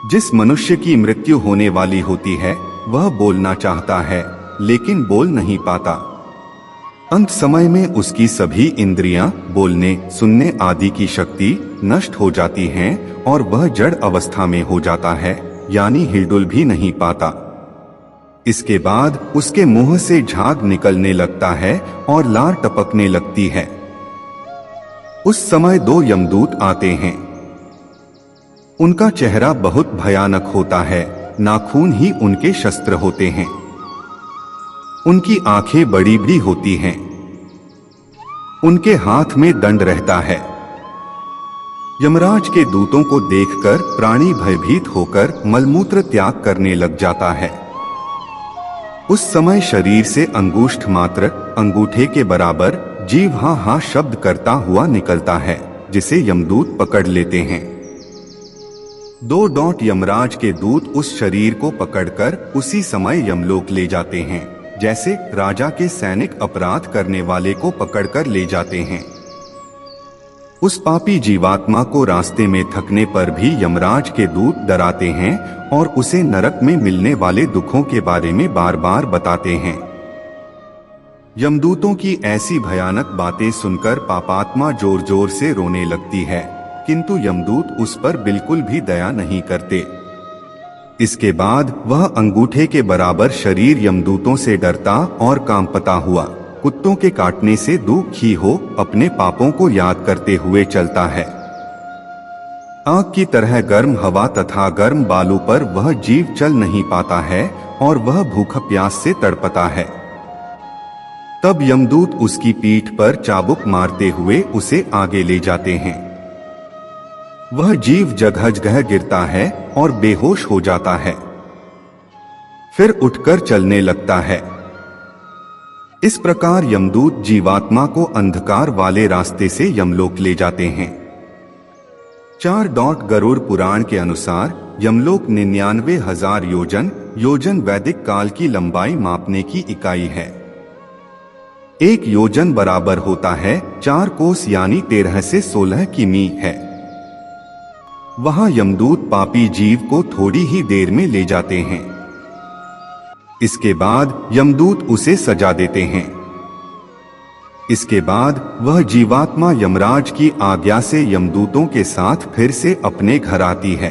जिस मनुष्य की मृत्यु होने वाली होती है वह बोलना चाहता है लेकिन बोल नहीं पाता। अंत समय में उसकी सभी इंद्रियां, बोलने, सुनने आदि की शक्ति नष्ट हो जाती हैं और वह जड़ अवस्था में हो जाता है, यानी हिलडुल भी नहीं पाता। इसके बाद उसके मुंह से झाग निकलने लगता है और लार टपकने लगती है। उस समय दो यमदूत आते हैं। उनका चेहरा बहुत भयानक होता है, नाखून ही उनके शस्त्र होते हैं। उनकी आंखें बड़ी बड़ी होती हैं। उनके हाथ में दंड रहता है। यमराज के दूतों को देखकर प्राणी भयभीत होकर मलमूत्र त्याग करने लग जाता है। उस समय शरीर से अंगुष्ठ मात्र, अंगूठे के बराबर जीव हा हा शब्द करता हुआ निकलता है, जिसे यमदूत पकड़ लेते हैं। दो यमराज के दूत उस शरीर को पकड़कर उसी समय यमलोक ले जाते हैं, जैसे राजा के सैनिक अपराध करने वाले को पकड़कर ले जाते हैं। उस पापी जीवात्मा को रास्ते में थकने पर भी यमराज के दूत डराते हैं और उसे नरक में मिलने वाले दुखों के बारे में बार बार बताते हैं। यमदूतों की ऐसी भयानक बातें सुनकर पापात्मा जोर जोर से रोने लगती है, किंतु यमदूत उस पर बिल्कुल भी दया नहीं करते। इसके बाद वह अंगूठे के बराबर शरीर यमदूतों से डरता और कांपता हुआ, कुत्तों के काटने से दुखी हो अपने पापों को याद करते हुए चलता है। आग की तरह गर्म हवा तथा गर्म बालू पर वह जीव चल नहीं पाता है और वह भूख प्यास से तड़पता है। तब यमदूत उसकी पीठ पर चाबुक मारते हुए उसे आगे ले जाते हैं। वह जीव जगह जगह गिरता है और बेहोश हो जाता है, फिर उठकर चलने लगता है। इस प्रकार यमदूत जीवात्मा को अंधकार वाले रास्ते से यमलोक ले जाते हैं। 4 गरुड़ पुराण के अनुसार यमलोक 99,000 योजन वैदिक काल की लंबाई मापने की इकाई है। 1 योजन बराबर होता है 4 कोस यानी 13 से 16 किमी है। वहां यमदूत पापी जीव को थोड़ी ही देर में ले जाते हैं। इसके बाद यमदूत उसे सजा देते हैं। इसके बाद वह जीवात्मा यमराज की आज्ञा से यमदूतों के साथ फिर से अपने घर आती है।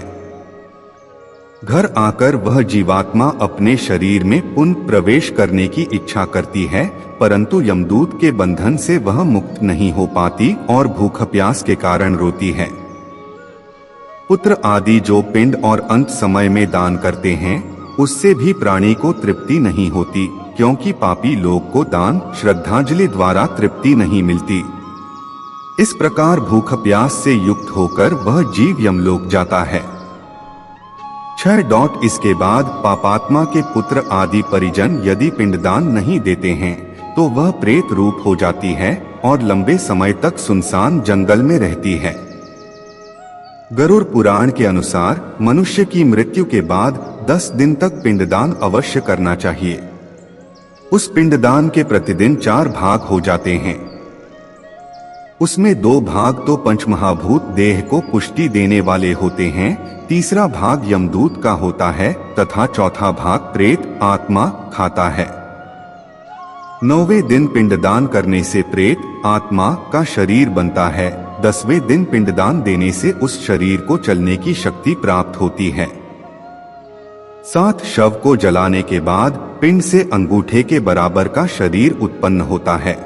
घर आकर वह जीवात्मा अपने शरीर में पुनः प्रवेश करने की इच्छा करती है, परंतु यमदूत के बंधन से वह मुक्त नहीं हो पाती और भूख प्यास के कारण रोती है। पुत्र आदि जो पिंड और अंत समय में दान करते हैं, उससे भी प्राणी को तृप्ति नहीं होती, क्योंकि पापी लोग को दान श्रद्धांजलि द्वारा तृप्ति नहीं मिलती। इस प्रकार भूख प्यास से युक्त होकर वह जीव यमलोक जाता है। 6 इसके बाद पापात्मा के पुत्र आदि परिजन यदि पिंडदान नहीं देते हैं तो वह प्रेत रूप हो जाती है और लंबे समय तक सुनसान जंगल में रहती है। गरुड़ पुराण के अनुसार मनुष्य की मृत्यु के बाद 10 दिन तक पिंडदान अवश्य करना चाहिए। उस पिंडदान के प्रतिदिन 4 भाग हो जाते हैं। उसमें 2 भाग तो पंचमहाभूत देह को पुष्टि देने वाले होते हैं, तीसरा भाग यमदूत का होता है तथा चौथा भाग प्रेत आत्मा खाता है। 9वें दिन पिंडदान करने से प्रेत आत्मा का शरीर बनता है। 10वें दिन पिंडदान देने से उस शरीर को चलने की शक्ति प्राप्त होती है। 7 शव को जलाने के बाद पिंड से अंगूठे के बराबर का शरीर उत्पन्न होता है।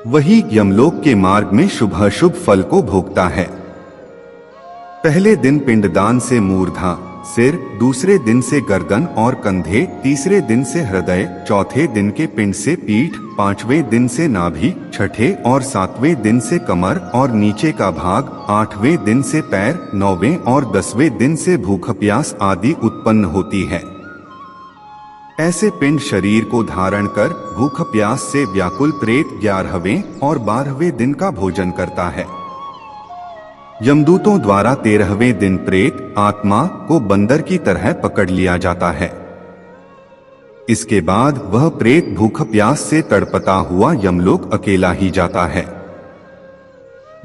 वही यमलोक के मार्ग में शुभ फल को भोगता है। पहले दिन पिंडदान से मूर्धा सिर, दूसरे दिन से गर्दन और कंधे, तीसरे दिन से हृदय, चौथे दिन के पिंड से पीठ, 5वें दिन से नाभि, 6ठे और 7वें दिन से कमर और नीचे का भाग, 8वें दिन से पैर, 9वें और 10वें दिन से भूख प्यास आदि उत्पन्न होती है। ऐसे पिंड शरीर को धारण कर भूख प्यास से व्याकुल प्रेत 11वें और 12वें दिन का भोजन करता है। यमदूतों द्वारा 13वें दिन प्रेत आत्मा को बंदर की तरह पकड़ लिया जाता है। इसके बाद वह प्रेत भूख प्यास से तड़पता हुआ यमलोक अकेला ही जाता है।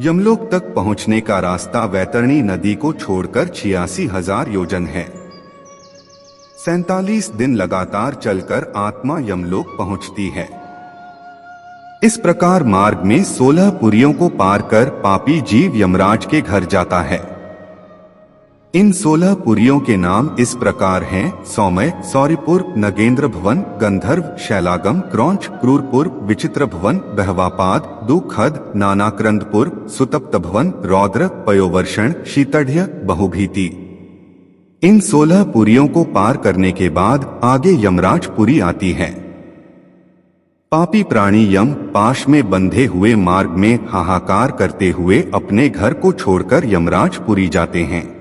यमलोक तक पहुंचने का रास्ता वैतरणी नदी को छोड़कर 86,000 योजन है। 47 दिन लगातार चलकर आत्मा यमलोक पहुंचती है। इस प्रकार मार्ग में 16 पुरियों को पार कर पापी जीव यमराज के घर जाता है। इन 16 पुरियों के नाम इस प्रकार हैं: सौम्य, सौरिपुर, नगेंद्र भवन, गंधर्व, शैलागम, क्रौंच, क्रूरपुर, विचित्र भवन, बहवापाद, दुखद, नानाक्रंदपुर, सुतप्त भवन, रौद्र, पयोवर्षण, शीतढ़्य, बहुभीति। इन 16 पुरियों को पार करने के बाद आगे यमराज पुरी आती है। पापी प्राणी यम पाश में बंधे हुए मार्ग में हाहाकार करते हुए अपने घर को छोड़कर यमराज पुरी जाते हैं।